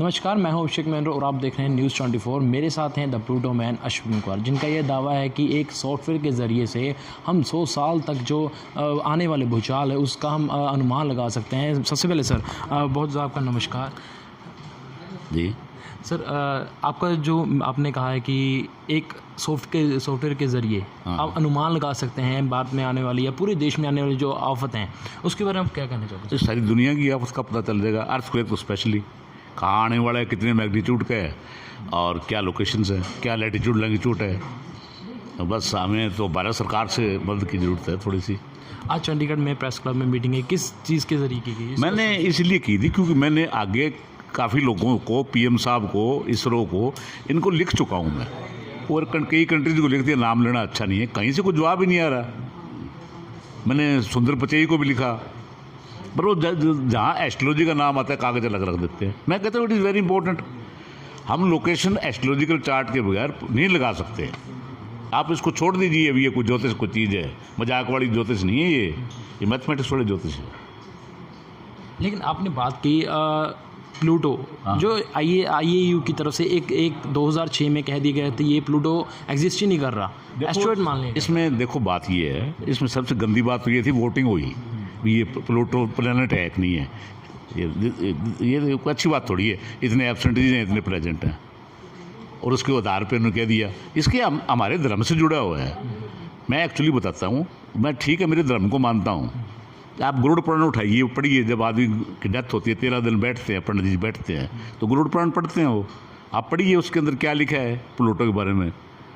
नमस्कार, मैं हूं अभिषेक महेंद्र और आप देख रहे हैं न्यूज़ 24। मेरे साथ हैं the Pluto man Ashwin Kumar, जिनका ये दावा है कि एक सॉफ्टवेयर के ज़रिए से हम 100 साल तक जो आने वाले भूचाल है उसका हम अनुमान लगा सकते हैं। सबसे पहले सर बहुत ज़्यादा आपका नमस्कार जी सर। आपका जो आपने कहा है कि एक सॉफ्टवेयर के ज़रिए आप अनुमान लगा सकते हैं बाद में आने वाली या पूरे देश में आने वाली जो आफत हैं, उसके बारे में आप क्या कहना चाहते हैं? तो सारी दुनिया की आफत का पता चल जाएगा। अर्थक्वेक तो स्पेशली कहाँ आने वाला है, कितने मैग्नीट्यूड का है और क्या लोकेशंस है, क्या लैटिट्यूड लैंगिट्यूड है। तो बस हमें तो भारत सरकार से मदद की ज़रूरत है थोड़ी सी। आज चंडीगढ़ में प्रेस क्लब में मीटिंग है, किस चीज़ के ज़रिए की गई? मैंने इसलिए की थी क्योंकि मैंने आगे काफ़ी लोगों को, पीएम साहब को, इसरो को, इनको लिख चुका हूँ मैं। और कई कंट्रीज को लिख दिया, नाम लेना अच्छा नहीं है, कहीं से कोई जवाब ही नहीं आ रहा। मैंने सुंदर पिचई को भी लिखा, पर वो जहाँ एस्ट्रोलॉजी का नाम आता है कागज अलग रख देते हैं। मैं कहता हूँ इट इज़ वेरी इंपॉर्टेंट। हम लोकेशन एस्ट्रोलॉजिकल चार्ट के बगैर नहीं लगा सकते। आप इसको छोड़ दीजिए, अभी ये कोई ज्योतिष कोई चीज़ है, मजाक वाली ज्योतिष नहीं है ये मैथमेटिक्स वाली ज्योतिष है। लेकिन आपने बात की प्लूटो, जो IAU की तरफ से एक 2006 में कह दिया गया था ये प्लूटो एग्जिस्ट ही नहीं कर रहा, एस्ट्रॉयड मान लें। इसमें देखो बात ये है, इसमें सबसे गंदी बात तो ये थी वोटिंग हुई, ये प्लूटो प्लेनेट है कि नहीं है। ये कोई अच्छी बात थोड़ी है, इतने एब्सेंटीज हैं, इतने प्रेजेंट हैं, और उसके आधार पर उन्होंने कह दिया। इसके हमारे धर्म से जुड़ा हुआ है। मैं एक्चुअली बताता हूँ, मैं ठीक है मेरे धर्म को मानता हूँ। आप गरुड़ पुराण उठाइए, पढ़िए। जब आदमी की डेथ होती है 13 दिन बैठते हैं, पंडित जी बैठते हैं तो गरुड़ पुराण पढ़ते हैं। वो आप पढ़िए, उसके अंदर क्या लिखा है प्लूटो के बारे में।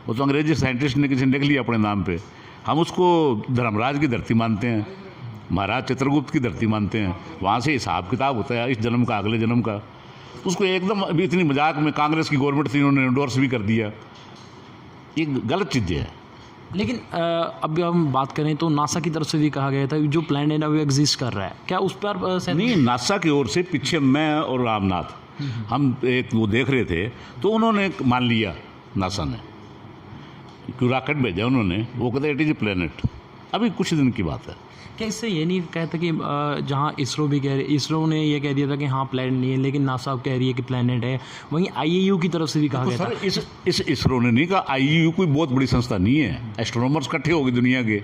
वो तो अंग्रेजी साइंटिस्ट ने किसी ने लिख लिया अपने नाम पे। हम उसको धर्मराज की धरती मानते हैं, महाराज चित्रगुप्त की धरती मानते हैं। वहाँ से हिसाब किताब होता है इस जन्म का, अगले जन्म का। उसको एकदम अभी इतनी मजाक में कांग्रेस की गवर्नमेंट थी, उन्होंने एंडोर्स भी कर दिया। ये गलत चीज़ है। लेकिन अब हम बात करें तो नासा की तरफ से भी कहा गया था जो प्लैनेट है वो एग्जिस्ट कर रहा है, क्या उस पर नहीं? नासा की ओर से पीछे मैं और रामनाथ हम एक वो देख रहे थे, तो उन्होंने मान लिया, नासा ने क्यों रॉकेट भेजा उन्होंने, वो कहते इट इज ए प्लैनेट। अभी कुछ दिन की बात है। क्या इससे ये नहीं कहता कि जहाँ इसरो ने ये कह दिया था कि हाँ प्लैनेट नहीं है, लेकिन नासा कह रही है कि प्लैनेट है, वहीं IAU की तरफ से भी कहा गया था। इस इसरो ने नहीं कहा। IAU कोई बहुत बड़ी संस्था नहीं है, एस्ट्रोनॉमर्स इकट्ठे हो गए दुनिया के।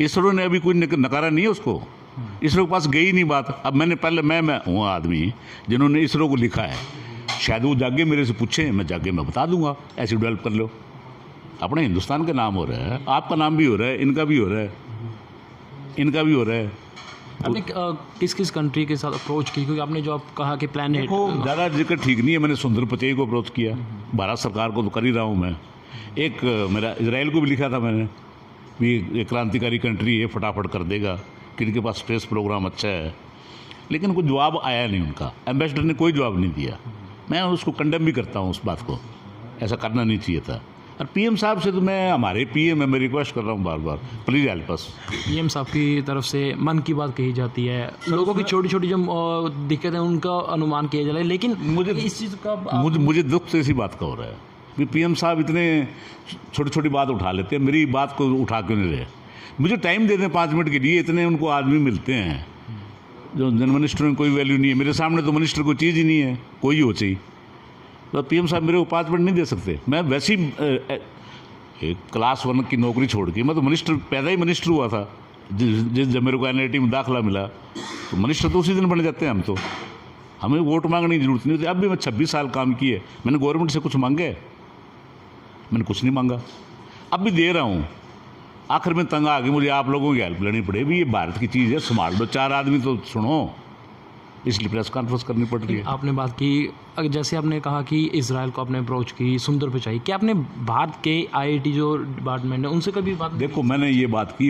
इसरो ने अभी कोई नकारा नहीं है उसको, इसरो के पास गई नहीं बात। अब मैं हूँ आदमी जिन्होंने इसरो को लिखा है, शायद वो जागे मेरे से पूछे, मैं जागे मैं बता दूंगा, ऐसे डेवलप कर लो। अपने हिंदुस्तान का नाम हो रहा है, आपका नाम भी हो रहा है, इनका भी हो रहा है, इनका भी हो रहा है। आपने किस किस कंट्री के साथ अप्रोच की? क्योंकि आपने जो आप कहा कि प्लैनेट ज़्यादा जिक्र ठीक नहीं है। मैंने सुंदर पिचई को अप्रोच किया, भारत सरकार को तो कर ही रहा हूँ मैं। एक मेरा इजराइल को भी लिखा था मैंने भी, एक क्रांतिकारी कंट्री है, फटाफट कर देगा, कि इनके पास स्पेस प्रोग्राम अच्छा है। लेकिन कोई जवाब आया नहीं उनका, एम्बेसडर ने कोई जवाब नहीं दिया। मैं उसको कंडेम भी करता हूँ उस बात को, ऐसा करना नहीं चाहिए था। और पीएम साहब से तो मैं, हमारे पीएम है, मैं रिक्वेस्ट कर रहा हूँ बार बार, प्लीज़ हेल्प अस। पीएम साहब की तरफ से मन की बात कही जाती है, लोगों की छोटी छोटी जो दिक्कत है उनका अनुमान किया जा रहा है, लेकिन मुझे इस चीज़ का मुझे दुख से इसी बात का हो रहा है कि पीएम साहब इतने छोटी छोटी बात उठा लेते हैं, मेरी बात को उठा क्यों नहीं रहे? मुझे टाइम दे दें 5 मिनट के लिए। इतने उनको आदमी मिलते हैं जो जन मिनिस्टर में कोई वैल्यू नहीं है। मेरे सामने तो मिनिस्टर कोई चीज़ ही नहीं है, कोई ही हो चाहिए। तो पीएम साहब मेरे को 5 मिनट नहीं दे सकते? मैं वैसे ही एक क्लास 1 की नौकरी छोड़ के, मैं तो मिनिस्टर, पैदा ही मिनिस्टर हुआ था। जब मेरे को NIT में दाखिला मिला तो मिनिस्टर तो उसी दिन बन जाते हैं हम तो। हमें वोट मांगने की जरूरत नहीं होती। अब भी मैं 26 साल काम किए, मैंने गवर्नमेंट से कुछ मांगे? मैंने कुछ नहीं मांगा, अब भी दे रहा हूँ। आखिर में तंग आ गई, मुझे आप लोगों की हेल्प लेनी पड़ेगी। ये भारत की चीज़ है, संभाल लो। 4 आदमी तो सुनो, इसलिए प्रेस कॉन्फ्रेंस करनी पड़ रही है। आपने बात की, जैसे आपने कहा कि इजराइल को आपने अप्रोच की, सुंदर पिचाई, क्या आपने भारत के IIT जो डिपार्टमेंट है उनसे कभी बात? देखो मैंने ये बात की,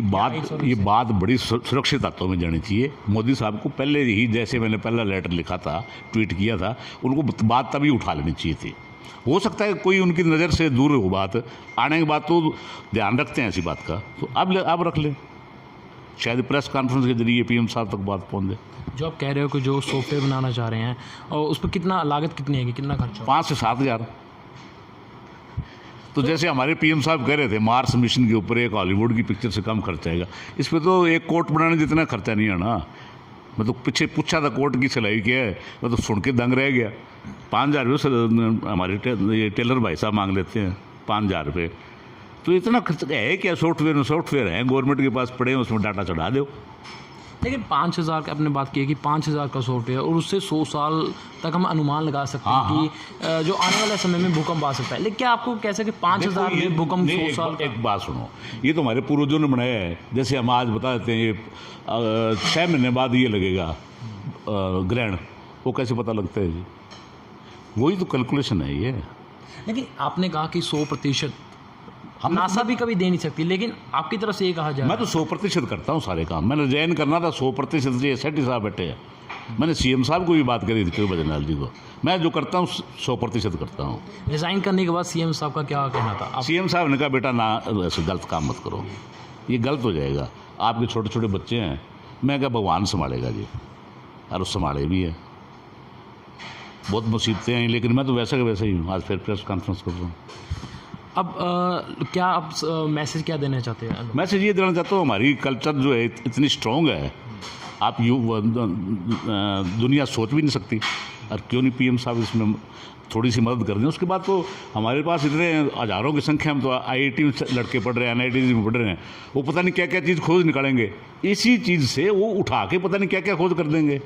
ये बात बड़ी सुरक्षित हाथों में जानी चाहिए। मोदी साहब को पहले ही, जैसे मैंने पहला लेटर लिखा था, ट्वीट किया था, उनको बात तभी उठा लेनी चाहिए थी। हो सकता है कोई उनकी नज़र से दूर हो बात, आने के बाद तो ध्यान रखते हैं ऐसी बात का, तो अब रख लें। शायद प्रेस कॉन्फ्रेंस के जरिए पीएम साहब तक बात पहुँच जाए। जो आप कह रहे हो कि जो सॉफ्टवेयर बनाना चाह रहे हैं, और उस पर कितना लागत कितनी है, कितना खर्चा? 5 से 7 हज़ार। तो जैसे हमारे पीएम साहब कह रहे थे मार्स मिशन के ऊपर एक हॉलीवुड की पिक्चर से कम खर्चा आएगा, इस पर तो एक कोट बनाने जितना खर्चा नहीं है ना। मैं तो पीछे पूछा था कोर्ट की सिलाई क्या है, मैं तो सुन के दंग रह गया। 5,000 रुपये हमारे ये टेलर भाई साहब मांग लेते हैं, 5,000 रुपये। तो इतना खर्च है क्या? सॉफ्टवेयर हैं गवर्नमेंट के पास पड़े हैं, उसमें डाटा चढ़ा दो। लेकिन 5,000 का आपने बात की है कि 5,000 का सॉफ्टवेयर और उससे 100 साल तक हम अनुमान लगा सकते हैं कि जो आने वाले समय में भूकंप आ सकता है। लेकिन क्या आपको कैसे कि 5,000 में भूकंप 100 साल का? एक बात सुनो, ये तो हमारे पूर्वजों ने बनाया है। जैसे हम आज बता देते हैं ये 6 महीने बाद ये लगेगा ग्रहण, वो कैसे पता लगता है जी? वही तो कैलकुलेशन है ये। लेकिन आपने कहा कि 100% नासा भी कभी दे नहीं सकती, लेकिन आपकी तरफ से ये कहा जाए। मैं तो 100% करता हूँ सारे काम। मैंने रिजाइन करना था 100%, ये सेठ साहब बैठे हैं। मैंने सीएम साहब को भी बात करी थी, केवल बजरलाल जी को। मैं जो करता हूँ 100% करता हूँ। रिजाइन करने के बाद सीएम साहब का क्या कहना था? सीएम साहब ने कहा बेटा ना ऐसे गलत काम मत करो, ये गलत हो जाएगा, आपके छोटे छोटे बच्चे हैं। मैं क्या भगवान संभालेगा जी, और उस संभाले भी है। बहुत मुसीबतें हैं, लेकिन मैं तो वैसे के वैसे ही हूँ। आज फिर प्रेस कॉन्फ्रेंस कर रहा हूँ। अब क्या आप मैसेज क्या देना चाहते हैं? मैसेज ये देना चाहता हूँ, हमारी कल्चर जो है इतनी स्ट्रॉन्ग है, आप दुनिया सोच भी नहीं सकती। और क्यों नहीं पीएम साहब इसमें थोड़ी सी मदद कर दें। उसके बाद तो हमारे पास इतने हज़ारों की संख्या में तो IIT में लड़के पढ़ रहे हैं, NIT में पढ़ रहे हैं। वो पता नहीं क्या क्या चीज़ खोज निकालेंगे, इसी चीज़ से वो उठा के पता नहीं क्या क्या खोज कर देंगे,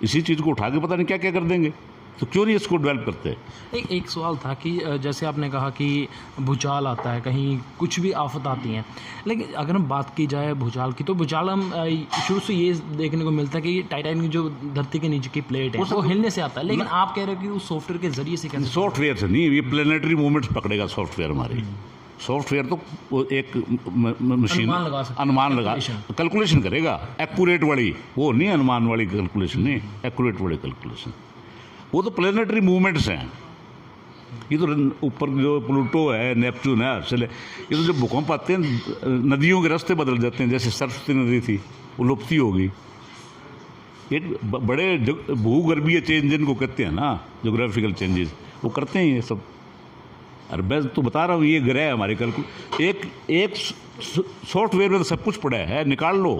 इसी चीज़ को उठा के पता नहीं क्या क्या कर देंगे। तो क्यों नहीं इसको डेवलप करते? एक सवाल था कि जैसे आपने कहा कि भूचाल आता है, कहीं कुछ भी आफत आती हैं, लेकिन अगर हम बात की जाए भूचाल की, तो भूचाल हम शुरू से ये देखने को मिलता है कि टाइटैनिक की जो धरती के नीचे की प्लेट है वो हिलने से आता है। लेकिन आप कह रहे हो कि उस सॉफ्टवेयर के जरिए से कैसे? सॉफ्टवेयर से नहीं, ये प्लेनेटरी मूवमेंट्स पकड़ेगा सॉफ्टवेयर। हमारी सॉफ्टवेयर तो वो एक मशीन अनुमान लगा कैलकुलेशन करेगा, एक्यूरेट वाली, वो नहीं अनुमान वाली कैलकुलेशन, नहीं एक्यूरेट वाली कैलकुलेशन। वो तो प्लेनेटरी मूवमेंट्स हैं। ये तो ऊपर जो प्लूटो है, नेपच्यून है, चले, ये तो जब भूकंप आते हैं नदियों के रास्ते बदल जाते हैं। जैसे सरस्वती नदी थी, वो लुप्ती होगी। ये बड़े भूगर्भीय चेंज जिनको कहते हैं ना, जोग्राफिकल चेंजेस, वो करते हैं ये सब। और मैं तो बता रहा हूँ, ये ग्रह हमारे एक सॉफ्टवेयर में तो सब कुछ पड़ा है, निकाल लो।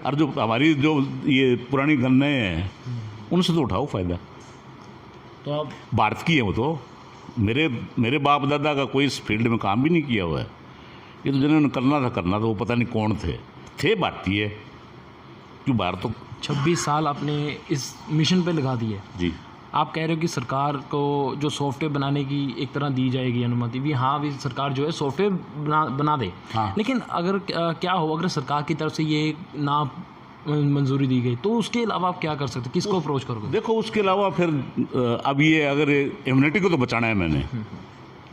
और जो हमारी जो ये पुरानी गन्ने हैं, उनसे तो उठाओ फ़ायदा। तो अब भारत की है वो तो। मेरे बाप दादा का कोई इस फील्ड में काम भी नहीं किया हुआ है। ये तो जिन्होंने करना था वो पता नहीं कौन थे भारतीय। क्यों भारत तो 26 साल आपने इस मिशन पे लगा दिए जी। आप कह रहे हो कि सरकार को जो सॉफ्टवेयर बनाने की एक तरह दी जाएगी अनुमति भी, हाँ भी सरकार जो है सॉफ्टवेयर बना दे। हाँ। लेकिन अगर क्या हो, अगर सरकार की तरफ से ये ना मंजूरी दी गई, तो उसके अलावा आप क्या कर सकते हैं? किसको अप्रोच करोगे? देखो, उसके अलावा फिर अब ये अगर इम्यूनिटी को तो बचाना है, मैंने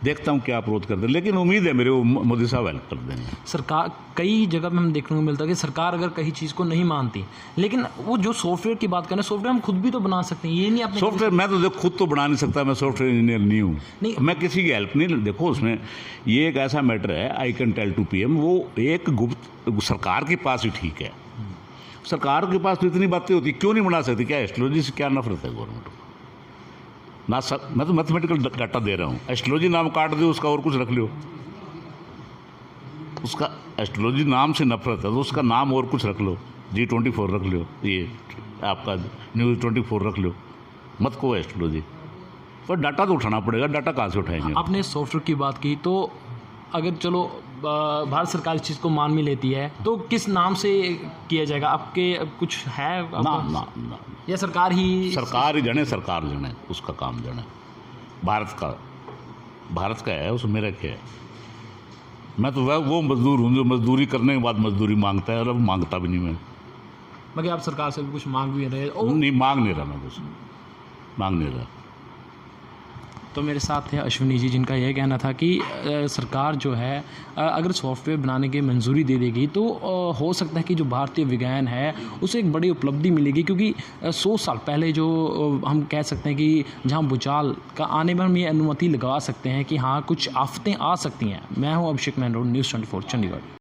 देखता हूँ क्या अप्रोच करते हैं। लेकिन उम्मीद है मेरे वो मोदी साहब हेल्प कर देंगे। सरकार कई जगह में हम देखने को मिलता है कि सरकार अगर कहीं चीज़ को नहीं मानती, लेकिन वो जो सॉफ्टवेयर की बात करें, सॉफ्टवेयर हम खुद भी तो बना सकते हैं। ये नहीं आपने सॉफ्टवेयर मैं तो खुद तो बना नहीं सकता, मैं सॉफ्टवेयर इंजीनियर नहीं हूँ। नहीं, मैं किसी की हेल्प नहीं। देखो, उसमें ये एक ऐसा मैटर है, I can tell to PM, वो एक गुप्त सरकार के पास ही ठीक है। सरकार के पास तो इतनी बातें होती, क्यों नहीं बना सकती? क्या एस्ट्रोलॉजी से क्या नफरत है गवर्नमेंट को? ना मैं तो मैथमेटिकल डाटा दे रहा हूँ। एस्ट्रोलॉजी नाम काट दो उसका, और कुछ रख लो। उसका एस्ट्रोलॉजी नाम से नफरत है तो उसका नाम और कुछ रख लो, G24 रख लो, ये आपका न्यूज़ 24 रख लो, मत को एस्ट्रोलॉजी। पर डाटा तो उठाना पड़ेगा, डाटा कहाँ से उठाएंगे? आपने सॉफ्टवेयर की बात की, तो अगर चलो भारत सरकार इस चीज़ को मान भी लेती है, तो किस नाम से किया जाएगा? आपके कुछ है ना या सरकार ही जाने, सरकार जाने, उसका काम जाने। भारत का है, उसमें मेरा क्या है? मैं तो वो मजदूर हूँ जो मजदूरी करने के बाद मजदूरी मांगता है, और अब मांगता भी नहीं मैं। मगर आप सरकार से भी कुछ मांग भी रहे? नहीं, मांग नहीं रहा मैं कुछ, मांग नहीं रहा। तो मेरे साथ थे अश्विनी जी, जिनका यह कहना था कि सरकार जो है अगर सॉफ्टवेयर बनाने की मंजूरी दे देगी, तो हो सकता है कि जो भारतीय विज्ञान है उसे एक बड़ी उपलब्धि मिलेगी। क्योंकि 100 साल पहले जो हम कह सकते हैं कि जहां भूचाल का आने पर हम ये अनुमति लगा सकते हैं कि हाँ कुछ आफतें आ सकती हैं। मैं हूँ अभिषेक मैनरोड, न्यूज़ 24 चंडीगढ़।